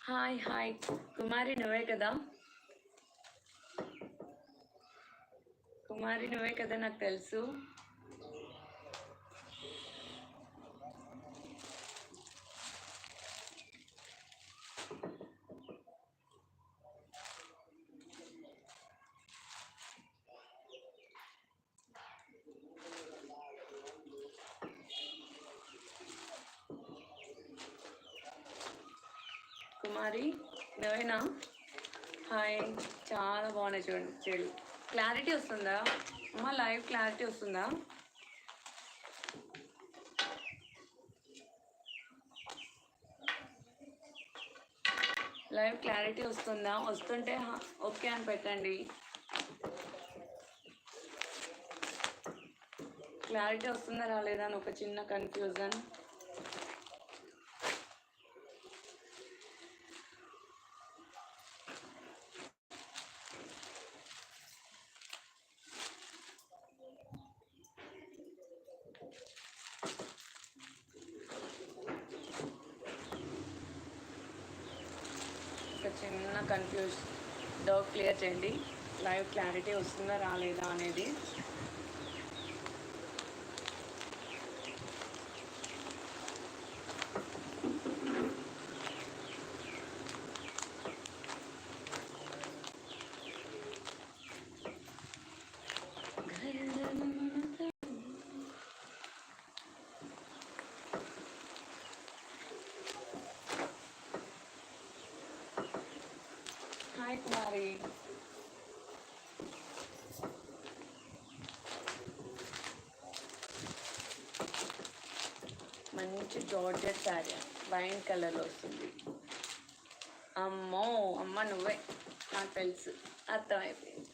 Hi hi కుమారి నువ్వే కదా? కుమారి నువ్వే కదా, నాకు తెలుసు. కుమారి నువ్వేనా? హాయ్, చాలా బాగున్నాయి చూడండి చెడు. క్లారిటీ వస్తుందా అమ్మ? లైవ్ క్లారిటీ వస్తుందా? లైవ్ క్లారిటీ వస్తుందా? వస్తుంటే ఓకే అని పెట్టండి. క్లారిటీ వస్తుందా రాలేదా అని ఒక చిన్న కన్ఫ్యూజన్. ఒక చిన్న డౌట్ క్లియర్ చేయండి. లైవ్ క్లారిటీ వస్తుందా రాలేదా అనేది. హాయ్ కుమారి, మంచి జార్జెట్ శారీ వైన్ కలర్లో వస్తుంది. అమ్మో అమ్మ నువ్వే, నాకు తెలుసు, అర్థమైపోయింది.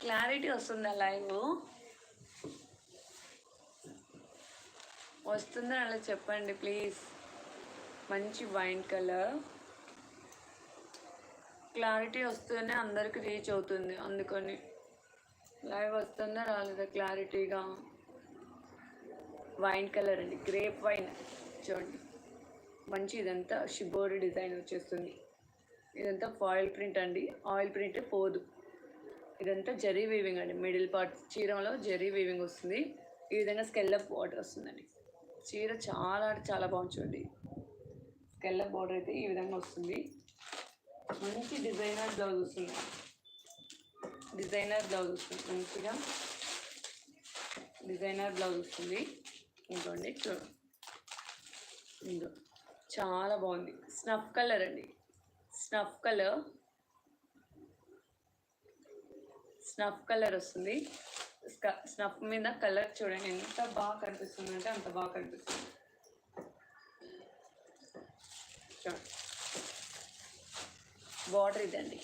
క్లారిటీ వస్తుందా? లైవ్ వస్తుందని అలా చెప్పండి ప్లీజ్. మంచి వైన్ కలర్ క్లారిటీ వస్తేనే అందరికి రీచ్ అవుతుంది, అందుకని. లైవ్ వస్తుందా రాలేదా క్లారిటీగా? వైన్ కలర్ అండి, గ్రేప్ వైన్ చూడండి. మంచి ఇదంతా షిబోరి డిజైన్ వచ్చేస్తుంది. ఇదంతా ఫాయిల్ ప్రింట్ అండి, ఆయిల్ ప్రింట్ పోదు. ఇదంతా జరీ వీవింగ్ అండి, మిడిల్ పార్ట్ చీరలో జరీ వీవింగ్ వస్తుంది. ఈ విధంగా స్కెల్లప్ బార్డర్ వస్తుందండి. చీర చాలా అంటే చాలా బాగుంది చూడండి. స్కెల్లప్ బార్డర్ అయితే ఈ విధంగా వస్తుంది. మంచి డిజైనర్ బ్లౌజ్ వస్తుంది. డిజైనర్ బ్లౌజ్ వస్తుంది, మంచిగా డిజైనర్ బ్లౌజ్ వస్తుంది. ఇంకోండి చూడండి, ఇంకో చాలా బాగుంది. స్నఫ్ కలర్ అండి, స్నఫ్ కలర్ వస్తుంది. స్నఫ్ మీద కలర్ చూడండి ఎంత బాగా కనిపిస్తుంది అంటే అంత బాగా కనిపిస్తుంది. చూడండి బార్డర్ ఇదండి,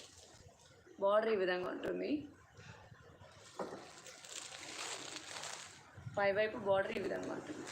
బార్డర్ ఈ విధంగా ఉంటుంది. పై వైపు బార్డర్ ఈ విధంగా ఉంటుంది.